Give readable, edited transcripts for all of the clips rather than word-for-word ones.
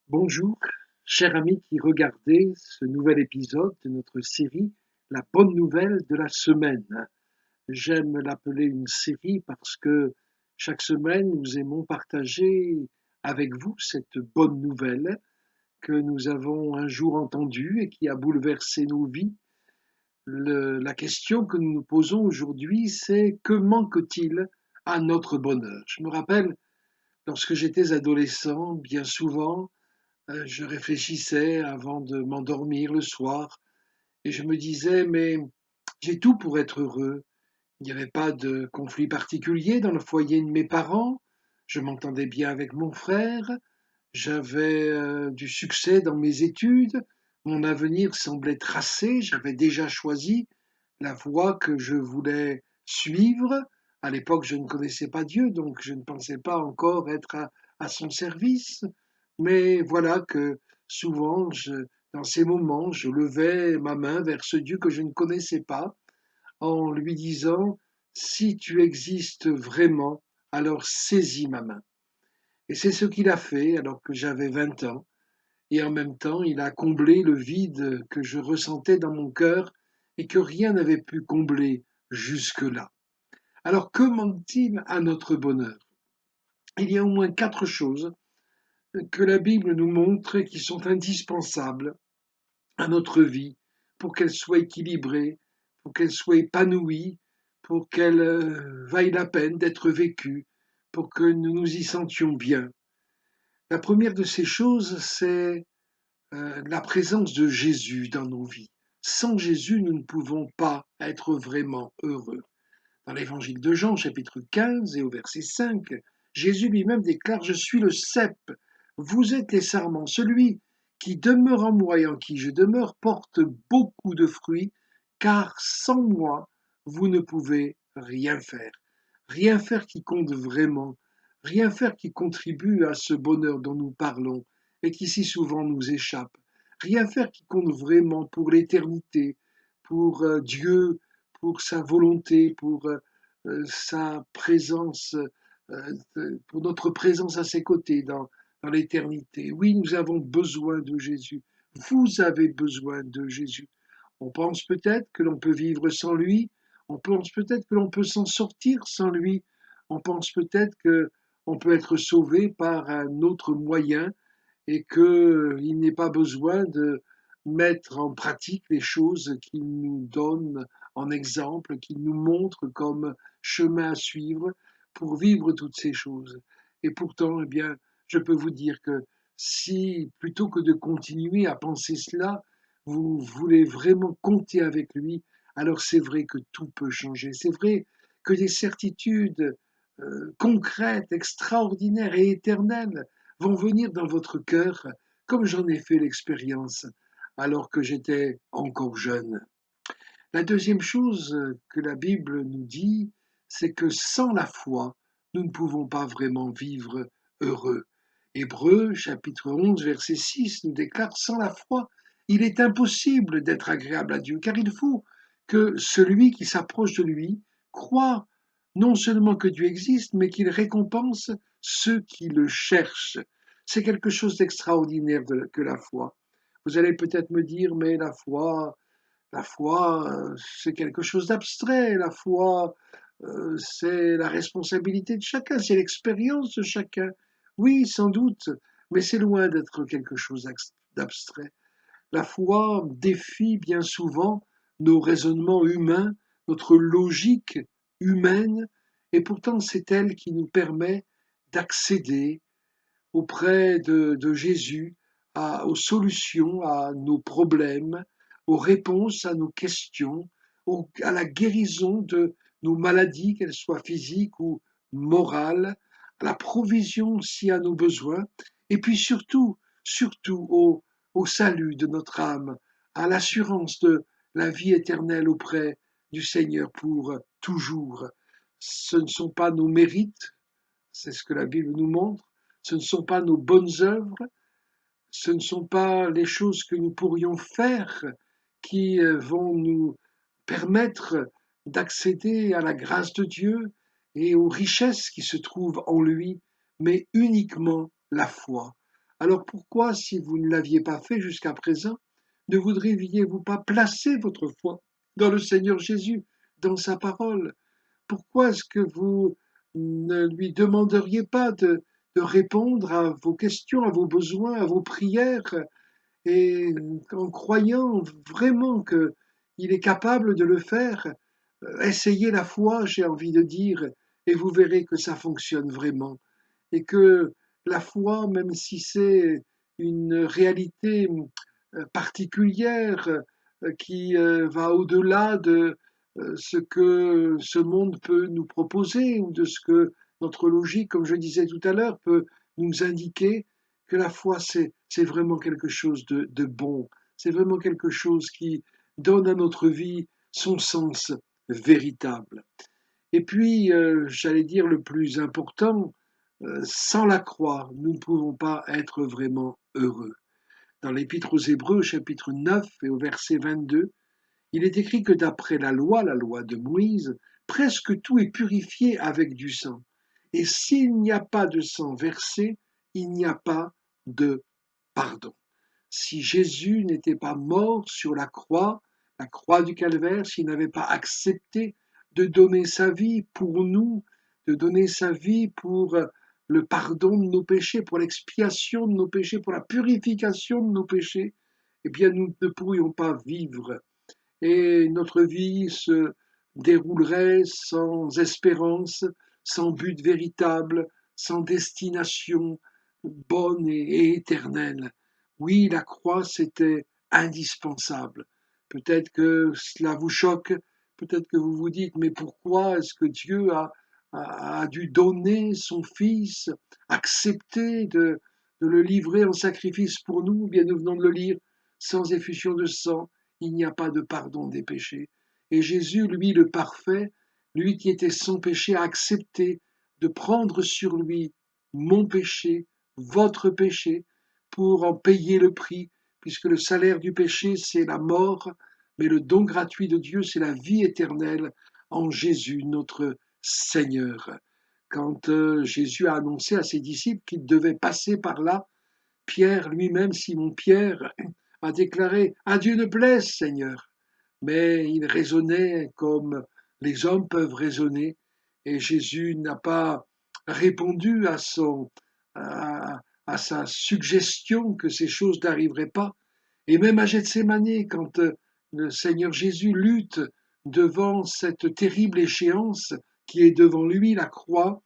Bonjour, chers amis qui regardez ce nouvel épisode de notre série La bonne nouvelle de la semaine. J'aime l'appeler une série parce que chaque semaine nous aimons partager avec vous cette bonne nouvelle que nous avons un jour entendue et qui a bouleversé nos vies. La question que nous nous posons aujourd'hui, c'est que manque-t-il à notre bonheur? Je me rappelle, lorsque j'étais adolescent, bien souvent, je réfléchissais avant de m'endormir le soir et je me disais, mais j'ai tout pour être heureux. Il n'y avait pas de conflit particulier dans le foyer de mes parents. Je m'entendais bien avec mon frère. J'avais du succès dans mes études. Mon avenir semblait tracé. J'avais déjà choisi la voie que je voulais suivre. À l'époque, je ne connaissais pas Dieu, donc je ne pensais pas encore être à son service. Mais voilà que souvent, dans ces moments, je levais ma main vers ce Dieu que je ne connaissais pas en lui disant, si tu existes vraiment, alors saisis ma main. Et c'est ce qu'il a fait alors que j'avais 20 ans. Et en même temps, il a comblé le vide que je ressentais dans mon cœur et que rien n'avait pu combler jusque-là. Alors que manque-t-il à notre bonheur? Il y a au moins 4 choses que la Bible nous montre et qui sont indispensables à notre vie pour qu'elle soit équilibrée, pour qu'elle soit épanouie, pour qu'elle vaille la peine d'être vécue, pour que nous nous y sentions bien. La première de ces choses, c'est la présence de Jésus dans nos vies. Sans Jésus, nous ne pouvons pas être vraiment heureux. Dans l'évangile de Jean, chapitre 15 et au verset 5, Jésus lui-même déclare, je suis le cep, vous êtes les sarments, celui qui demeure en moi et en qui je demeure porte beaucoup de fruits, car sans moi, vous ne pouvez rien faire. Rien faire qui compte vraiment, rien faire qui contribue à ce bonheur dont nous parlons et qui si souvent nous échappe. Rien faire qui compte vraiment pour l'éternité, pour Dieu, pour sa volonté, pour sa présence, pour notre présence à ses côtés dans l'éternité. Oui, nous avons besoin de Jésus. Vous avez besoin de Jésus. On pense peut-être que l'on peut vivre sans lui, on pense peut-être que l'on peut s'en sortir sans lui, on pense peut-être que on peut être sauvé par un autre moyen et qu'il n'est pas besoin de mettre en pratique les choses qu'il nous donne en exemple, qu'il nous montre comme chemin à suivre pour vivre toutes ces choses. Et pourtant, eh bien, je peux vous dire que si, plutôt que de continuer à penser cela, vous voulez vraiment compter avec lui, alors c'est vrai que tout peut changer. C'est vrai que des certitudes concrètes, extraordinaires et éternelles vont venir dans votre cœur, comme j'en ai fait l'expérience alors que j'étais encore jeune. La deuxième chose que la Bible nous dit, c'est que sans la foi, nous ne pouvons pas vraiment vivre heureux. Hébreux chapitre 11 verset 6 nous déclare, sans la foi, il est impossible d'être agréable à Dieu, car il faut que celui qui s'approche de lui croit non seulement que Dieu existe, mais qu'il récompense ceux qui le cherchent. C'est quelque chose d'extraordinaire que la foi. Vous allez peut-être me dire, mais la foi, c'est quelque chose d'abstrait. La foi, c'est la responsabilité de chacun, c'est l'expérience de chacun. Oui, sans doute, mais c'est loin d'être quelque chose d'abstrait. La foi défie bien souvent nos raisonnements humains, notre logique humaine, et pourtant c'est elle qui nous permet d'accéder auprès de Jésus aux solutions à nos problèmes, aux réponses à nos questions, à la guérison de nos maladies, qu'elles soient physiques ou morales, à la provision aussi à nos besoins, et puis surtout au salut de notre âme, à l'assurance de la vie éternelle auprès du Seigneur pour toujours. Ce ne sont pas nos mérites, c'est ce que la Bible nous montre, ce ne sont pas nos bonnes œuvres, ce ne sont pas les choses que nous pourrions faire qui vont nous permettre d'accéder à la grâce de Dieu et aux richesses qui se trouvent en lui, mais uniquement la foi. Alors pourquoi, si vous ne l'aviez pas fait jusqu'à présent, ne voudriez-vous pas placer votre foi dans le Seigneur Jésus, dans sa parole? Pourquoi est-ce que vous ne lui demanderiez pas de répondre à vos questions, à vos besoins, à vos prières, et en croyant vraiment qu'il est capable de le faire, essayez la foi, j'ai envie de dire, et vous verrez que ça fonctionne vraiment. Et que la foi, même si c'est une réalité particulière qui va au-delà de ce que ce monde peut nous proposer ou de ce que notre logique, comme je disais tout à l'heure, peut nous indiquer, que la foi, c'est vraiment quelque chose de bon, c'est vraiment quelque chose qui donne à notre vie son sens véritable. Et puis, j'allais dire le plus important, sans la croix, nous ne pouvons pas être vraiment heureux. Dans l'Épître aux Hébreux, chapitre 9 et au verset 22, il est écrit que d'après la loi de Moïse, presque tout est purifié avec du sang. Et s'il n'y a pas de sang versé, il n'y a pas de pardon. Si Jésus n'était pas mort sur la croix du calvaire, s'il n'avait pas accepté de donner sa vie pour nous, de donner sa vie pour le pardon de nos péchés, pour l'expiation de nos péchés, pour la purification de nos péchés, eh bien nous ne pourrions pas vivre et notre vie se déroulerait sans espérance, sans but véritable, sans destination bonne et éternelle. Oui, la croix, c'était indispensable. Peut-être que cela vous choque, peut-être que vous vous dites, mais pourquoi est-ce que Dieu a dû donner son Fils, accepter de le livrer en sacrifice pour nous? Bien, nous venons de le lire, sans effusion de sang, il n'y a pas de pardon des péchés. Et Jésus, lui le parfait, lui qui était sans péché, a accepté de prendre sur lui mon péché, votre péché, pour en payer le prix, puisque le salaire du péché, c'est la mort, mais le don gratuit de Dieu, c'est la vie éternelle en Jésus, notre Seigneur. Quand Jésus a annoncé à ses disciples qu'il devait passer par là, Pierre lui-même, Simon-Pierre, a déclaré « À Dieu ne plaise, Seigneur ». Mais il raisonnait comme les hommes peuvent raisonner, et Jésus n'a pas répondu à, à sa suggestion que ces choses n'arriveraient pas. Et même à Gethsémani, quand le Seigneur Jésus lutte devant cette terrible échéance qui est devant lui, la croix,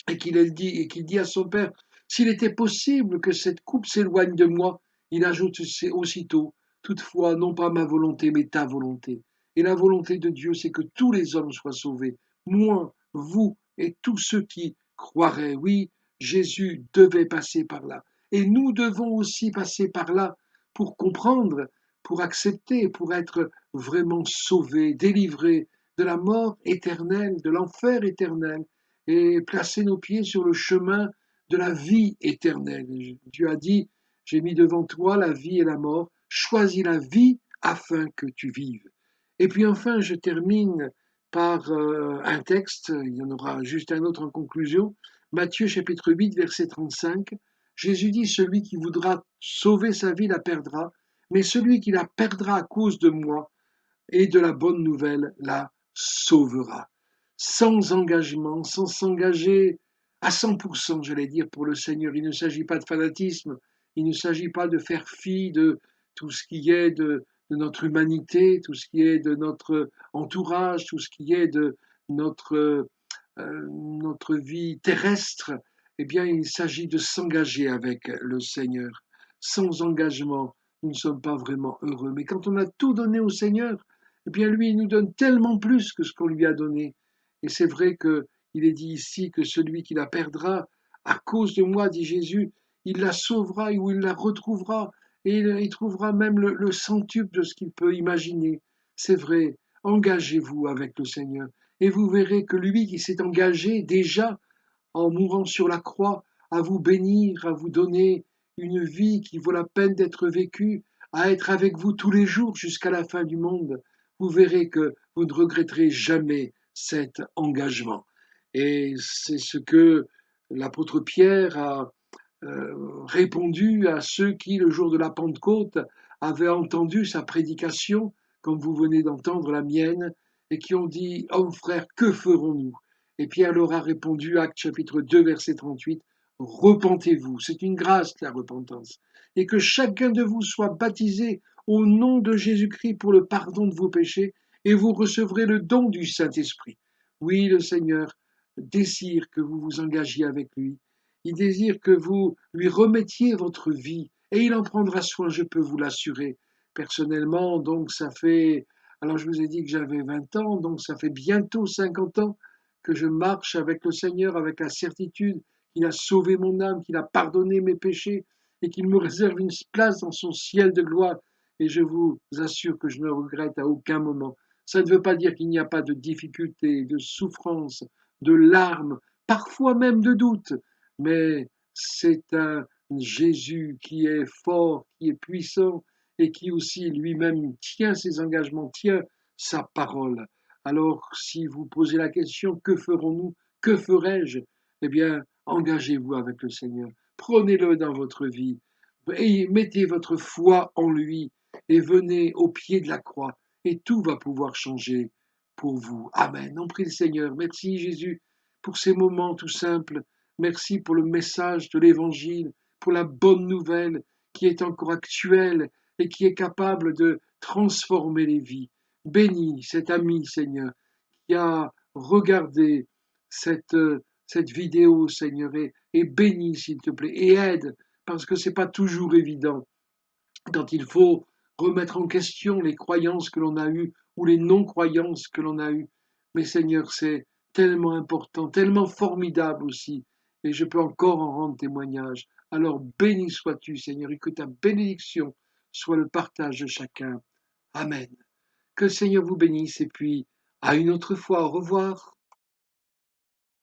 et qu'il dit à son père, s'il était possible que cette coupe s'éloigne de moi, il ajoute aussitôt, toutefois, non pas ma volonté, mais ta volonté. Et la volonté de Dieu, c'est que tous les hommes soient sauvés, moi, vous et tous ceux qui croiraient. Oui, Jésus devait passer par là. Et nous devons aussi passer par là pour comprendre, pour accepter, pour être vraiment sauvés, délivrés de la mort éternelle, de l'enfer éternel, et placer nos pieds sur le chemin de la vie éternelle. Dieu a dit, j'ai mis devant toi la vie et la mort, choisis la vie afin que tu vives. Et puis enfin, je termine par un texte, il y en aura juste un autre en conclusion, Matthieu chapitre 8, verset 35. Jésus dit, celui qui voudra sauver sa vie la perdra, mais celui qui la perdra à cause de moi et de la bonne nouvelle la sauvera. Sans engagement, sans s'engager à 100%, j'allais dire, pour le Seigneur. Il ne s'agit pas de fanatisme, il ne s'agit pas de faire fi de tout ce qui est de notre humanité, tout ce qui est de notre entourage, tout ce qui est de notre, notre vie terrestre. Eh bien, il s'agit de s'engager avec le Seigneur. Sans engagement, nous ne sommes pas vraiment heureux. Mais quand on a tout donné au Seigneur, eh bien lui, il nous donne tellement plus que ce qu'on lui a donné. Et c'est vrai qu'il est dit ici que celui qui la perdra, à cause de moi, dit Jésus, il la sauvera ou il la retrouvera. Et il trouvera même le centuple de ce qu'il peut imaginer. C'est vrai, engagez-vous avec le Seigneur. Et vous verrez que lui qui s'est engagé déjà en mourant sur la croix, à vous bénir, à vous donner une vie qui vaut la peine d'être vécue, à être avec vous tous les jours jusqu'à la fin du monde, vous verrez que vous ne regretterez jamais cet engagement. Et c'est ce que l'apôtre Pierre répondu à ceux qui, le jour de la Pentecôte, avaient entendu sa prédication, comme vous venez d'entendre la mienne, et qui ont dit, hommes frères, que ferons-nous? Et Pierre leur a répondu, Actes chapitre 2, verset 38, repentez-vous. C'est une grâce, la repentance. Et que chacun de vous soit baptisé au nom de Jésus-Christ pour le pardon de vos péchés, et vous recevrez le don du Saint-Esprit. Oui, le Seigneur désire que vous vous engagiez avec lui. Il désire que vous lui remettiez votre vie et il en prendra soin, je peux vous l'assurer. Personnellement, donc ça fait, alors je vous ai dit que j'avais 20 ans, donc ça fait bientôt 50 ans que je marche avec le Seigneur avec la certitude qu'il a sauvé mon âme, qu'il a pardonné mes péchés et qu'il me réserve une place dans son ciel de gloire. Et je vous assure que je ne regrette à aucun moment. Ça ne veut pas dire qu'il n'y a pas de difficultés, de souffrances, de larmes, parfois même de doutes, mais c'est un Jésus qui est fort, qui est puissant et qui aussi lui-même tient ses engagements, tient sa parole. Alors, si vous posez la question, que ferons-nous? Que ferai-je? Eh bien, engagez-vous avec le Seigneur. Prenez-le dans votre vie et mettez votre foi en lui et venez au pied de la croix et tout va pouvoir changer pour vous. Amen. On prie le Seigneur. Merci Jésus pour ces moments tout simples. Merci pour le message de l'Évangile, pour la bonne nouvelle qui est encore actuelle et qui est capable de transformer les vies. Bénis cet ami, Seigneur, qui a regardé cette, cette vidéo, Seigneur, et bénis, s'il te plaît, et aide, parce que c'est pas toujours évident quand il faut remettre en question les croyances que l'on a eues ou les non-croyances que l'on a eues. Mais Seigneur, c'est tellement important, tellement formidable aussi, et je peux encore en rendre témoignage. Alors béni sois-tu, Seigneur, et que ta bénédiction soit le partage de chacun. Amen. Que le Seigneur vous bénisse, et puis à une autre fois, au revoir.